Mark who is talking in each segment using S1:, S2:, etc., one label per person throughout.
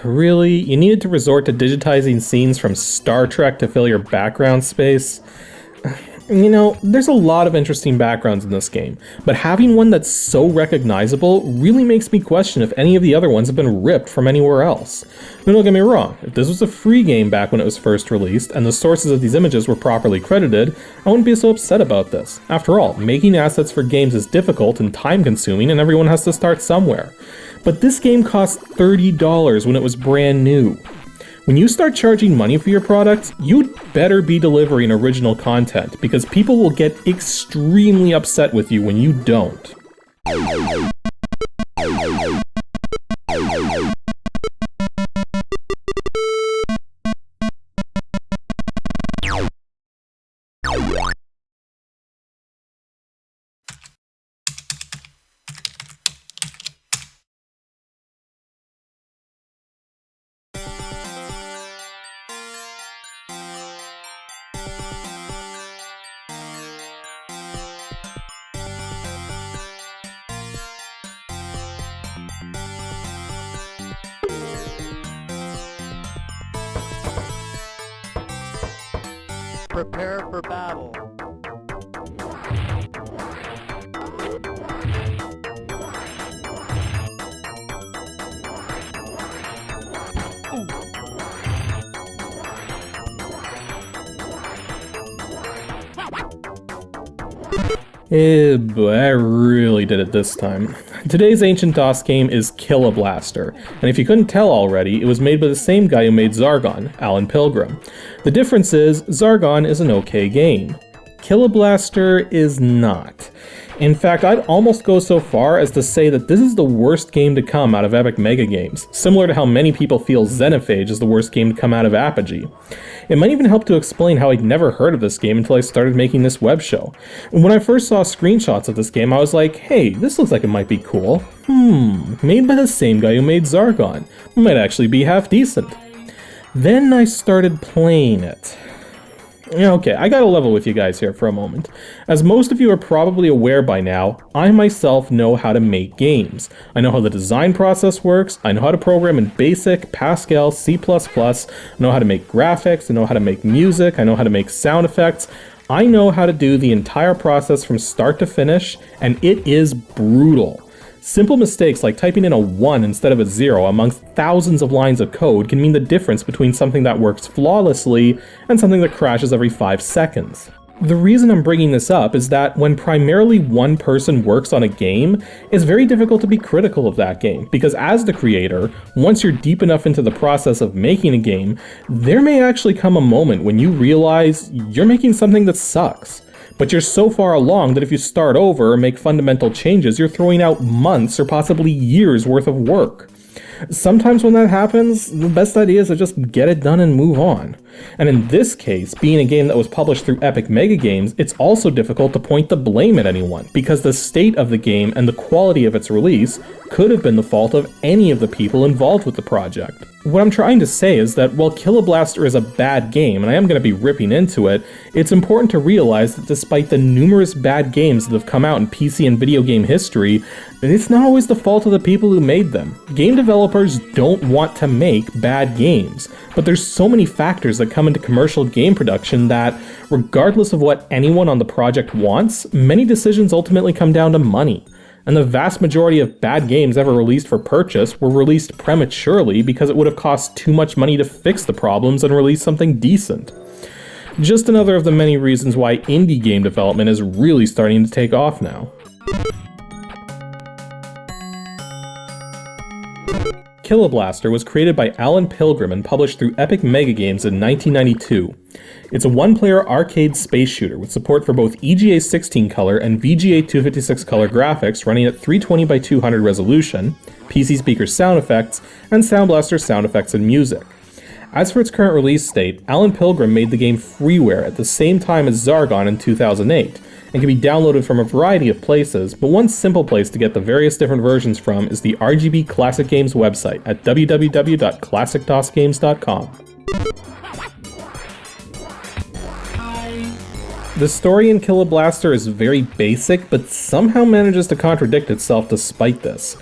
S1: Really? You needed to resort to digitizing scenes from Star Trek to fill your background space? You know, there's a lot of interesting backgrounds in this game, but having one that's so recognizable really makes me question if any of the other ones have been ripped from anywhere else. Now, don't get me wrong, if this was a free game back when it was first released, and the sources of these images were properly credited, I wouldn't be so upset about this. After all, making assets for games is difficult and time-consuming, and everyone has to start somewhere. But this game cost $30 when it was brand new. When you start charging money for your products, you'd better be delivering original content, because people will get extremely upset with you when you don't.
S2: Prepare for battle.
S1: Boy, I really did it this time. Today's Ancient DOS game is Kiloblaster, and if you couldn't tell already, it was made by the same guy who made Xargon, Allen Pilgrim. The difference is, Xargon is an okay game. Kiloblaster is not. In fact, I'd almost go so far as to say that this is the worst game to come out of Epic Mega Games, similar to how many people feel Xenophage is the worst game to come out of Apogee. It might even help to explain how I'd never heard of this game until I started making this web show. And when I first saw screenshots of this game, I was like, hey, this looks like it might be cool. Made by the same guy who made Xargon. Might actually be half decent. Then I started playing it. Okay, I gotta level with you guys here for a moment. As most of you are probably aware by now, I myself know how to make games. I know how the design process works, I know how to program in BASIC, Pascal, C++, I know how to make graphics, I know how to make music, I know how to make sound effects. I know how to do the entire process from start to finish, and it is brutal. Simple mistakes like typing in a 1 instead of a 0 amongst thousands of lines of code can mean the difference between something that works flawlessly and something that crashes every 5 seconds. The reason I'm bringing this up is that when primarily one person works on a game, it's very difficult to be critical of that game, because as the creator, once you're deep enough into the process of making a game, there may actually come a moment when you realize you're making something that sucks. But you're so far along that if you start over or make fundamental changes, you're throwing out months or possibly years worth of work. Sometimes when that happens, the best idea is to just get it done and move on. And in this case, being a game that was published through Epic Mega Games, it's also difficult to point the blame at anyone, because the state of the game and the quality of its release could have been the fault of any of the people involved with the project. What I'm trying to say is that while Kiloblaster is a bad game, and I am going to be ripping into it, it's important to realize that despite the numerous bad games that have come out in PC and video game history, it's not always the fault of the people who made them. Game developers don't want to make bad games, but there's so many factors that come into commercial game production that, regardless of what anyone on the project wants, many decisions ultimately come down to money. And the vast majority of bad games ever released for purchase were released prematurely because it would have cost too much money to fix the problems and release something decent. Just another of the many reasons why indie game development is really starting to take off now. Kiloblaster was created by Allen Pilgrim and published through Epic Mega Games in 1992. It's a one-player arcade space shooter with support for both EGA 16 color and VGA 256 color graphics running at 320 by 200 resolution, PC speaker sound effects, and Sound Blaster sound effects and music. As for its current release date, Allen Pilgrim made the game freeware at the same time as Xargon in 2008, and can be downloaded from a variety of places, but one simple place to get the various different versions from is the RGB Classic Games website at www.classicdosgames.com. The story in Kiloblaster is very basic, but somehow manages to contradict itself despite this.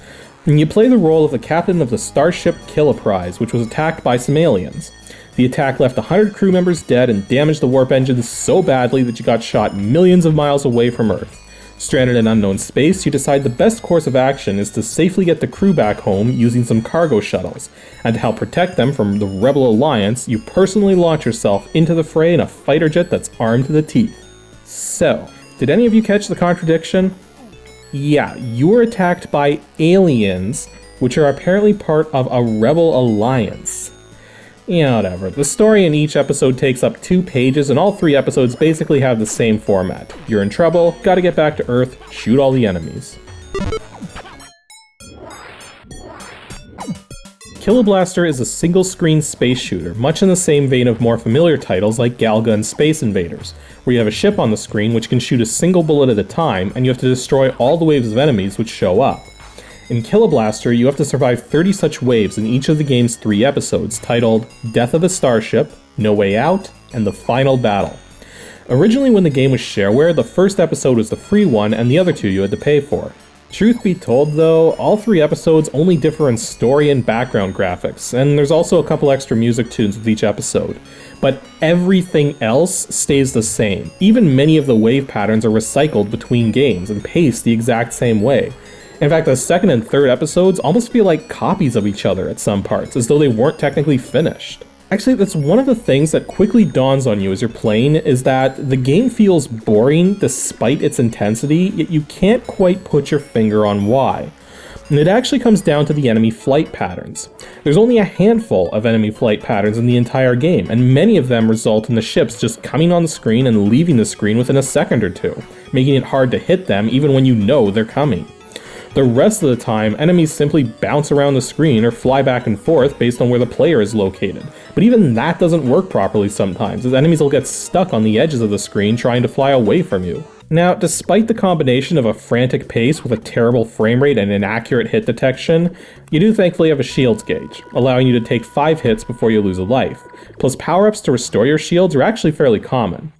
S1: And you play the role of the captain of the starship Kiloblaster, which was attacked by some aliens. The attack left 100 crew members dead and damaged the warp engines so badly that you got shot millions of miles away from Earth. Stranded in unknown space, you decide the best course of action is to safely get the crew back home using some cargo shuttles, and to help protect them from the Rebel Alliance, you personally launch yourself into the fray in a fighter jet that's armed to the teeth. So, did any of you catch the contradiction? Yeah, you were attacked by aliens, which are apparently part of a Rebel Alliance. Yeah, whatever. The story in each episode takes up 2 pages, and all 3 episodes basically have the same format. You're in trouble, gotta get back to Earth, shoot all the enemies. Kiloblaster is a single-screen space shooter, much in the same vein of more familiar titles like Xargon Space Invaders, where you have a ship on the screen which can shoot a single bullet at a time, and you have to destroy all the waves of enemies which show up. In Kiloblaster, you have to survive 30 such waves in each of the game's 3 episodes, titled Death of a Starship, No Way Out, and The Final Battle. Originally when the game was shareware, the first episode was the free one, and the other 2 you had to pay for. Truth be told though, all 3 episodes only differ in story and background graphics, and there's also a couple extra music tunes with each episode. But everything else stays the same. Even many of the wave patterns are recycled between games and paced the exact same way. In fact, the second and third episodes almost feel like copies of each other at some parts, as though they weren't technically finished. Actually, that's one of the things that quickly dawns on you as you're playing, is that the game feels boring despite its intensity, yet you can't quite put your finger on why. And it actually comes down to the enemy flight patterns. There's only a handful of enemy flight patterns in the entire game, and many of them result in the ships just coming on the screen and leaving the screen within a second or 2, making it hard to hit them even when you know they're coming. The rest of the time, enemies simply bounce around the screen or fly back and forth based on where the player is located. But even that doesn't work properly sometimes, as enemies will get stuck on the edges of the screen trying to fly away from you. Now, despite the combination of a frantic pace with a terrible frame rate and inaccurate hit detection, you do thankfully have a shields gauge, allowing you to take 5 hits before you lose a life. Plus, power-ups to restore your shields are actually fairly common.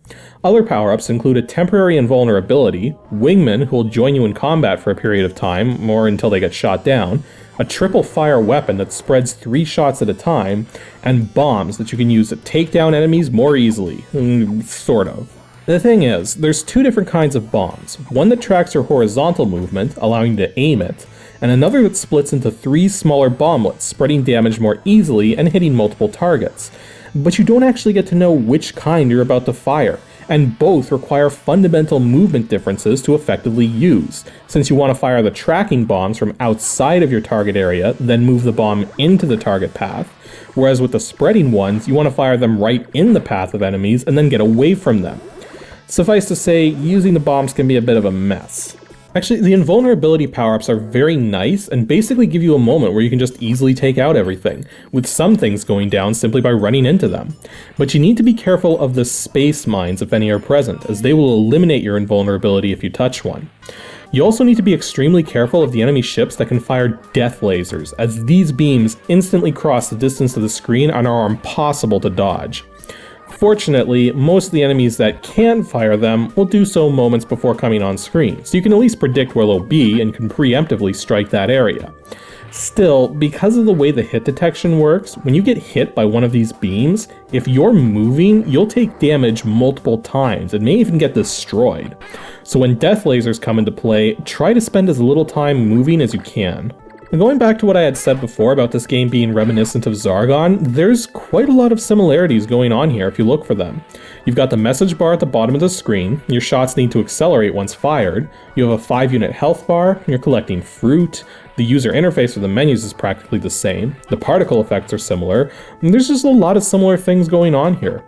S1: Other power-ups include a temporary invulnerability, wingmen who will join you in combat for a period of time, or until they get shot down, a triple fire weapon that spreads 3 shots at a time, and bombs that you can use to take down enemies more easily. Sort of. The thing is, there's 2 different kinds of bombs, one that tracks your horizontal movement, allowing you to aim it, and another that splits into 3 smaller bomblets, spreading damage more easily and hitting multiple targets. But you don't actually get to know which kind you're about to fire, and both require fundamental movement differences to effectively use, since you want to fire the tracking bombs from outside of your target area, then move the bomb into the target path, whereas with the spreading ones, you want to fire them right in the path of enemies and then get away from them. Suffice to say, using the bombs can be a bit of a mess. Actually, the invulnerability power-ups are very nice and basically give you a moment where you can just easily take out everything, with some things going down simply by running into them. But you need to be careful of the space mines if any are present, as they will eliminate your invulnerability if you touch one. You also need to be extremely careful of the enemy ships that can fire death lasers, as these beams instantly cross the distance of the screen and are impossible to dodge. Fortunately, most of the enemies that can fire them will do so moments before coming on screen, so you can at least predict where they'll be and can preemptively strike that area. Still, because of the way the hit detection works, when you get hit by one of these beams, if you're moving, you'll take damage multiple times and may even get destroyed. So when death lasers come into play, try to spend as little time moving as you can. Going back to what I had said before about this game being reminiscent of Xargon, there's quite a lot of similarities going on here if you look for them. You've got the message bar at the bottom of the screen, your shots need to accelerate once fired, you have a 5-unit health bar, you're collecting fruit, the user interface for the menus is practically the same, the particle effects are similar, and there's just a lot of similar things going on here.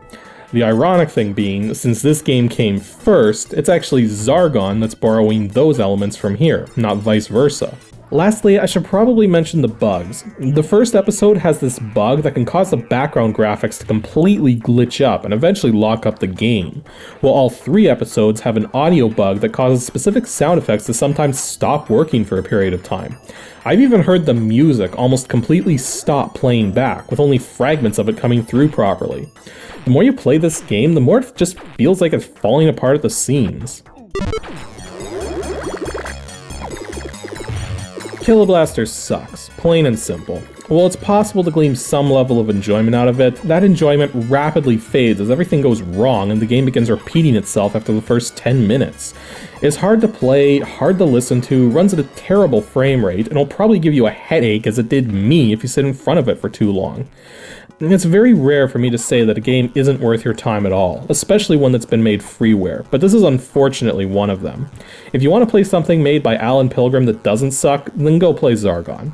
S1: The ironic thing being, since this game came first, it's actually Xargon that's borrowing those elements from here, not vice versa. Lastly, I should probably mention the bugs. The first episode has this bug that can cause the background graphics to completely glitch up and eventually lock up the game, while all 3 episodes have an audio bug that causes specific sound effects to sometimes stop working for a period of time. I've even heard the music almost completely stop playing back, with only fragments of it coming through properly. The more you play this game, the more it just feels like it's falling apart at the seams. Kiloblaster sucks, plain and simple. While it's possible to glean some level of enjoyment out of it, that enjoyment rapidly fades as everything goes wrong and the game begins repeating itself after the first 10 minutes. It's hard to play, hard to listen to, runs at a terrible frame rate, and will probably give you a headache as it did me if you sit in front of it for too long. It's very rare for me to say that a game isn't worth your time at all, especially one that's been made freeware, but this is unfortunately one of them. If you want to play something made by Allen Pilgrim that doesn't suck, then go play Xargon.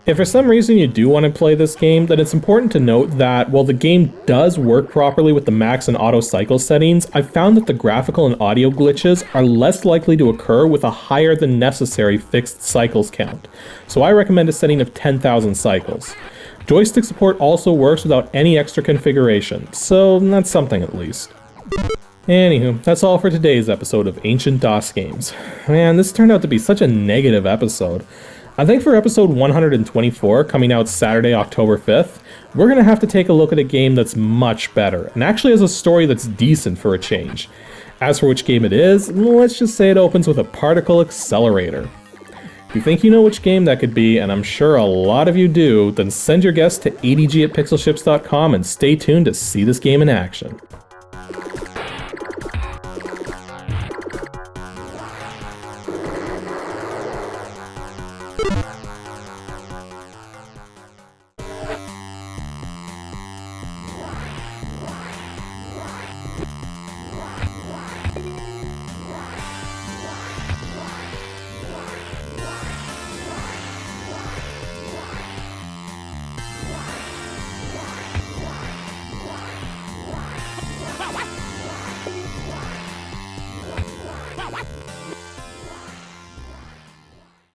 S1: If for some reason you do want to play this game, then it's important to note that while the game does work properly with the max and auto cycle settings, I've found that the graphical and audio glitches are less likely to occur with a higher than necessary fixed cycles count, so I recommend a setting of 10,000 cycles. Joystick support also works without any extra configuration, so that's something at least. Anywho, that's all for today's episode of Ancient DOS Games. Man, this turned out to be such a negative episode. I think for episode 124, coming out Saturday, October 5th, we're going to have to take a look at a game that's much better, and actually has a story that's decent for a change. As for which game it is, let's just say it opens with a particle accelerator. If you think you know which game that could be, and I'm sure a lot of you do, then send your guess to adg@pixelships.com and stay tuned to see this game in action.
S2: You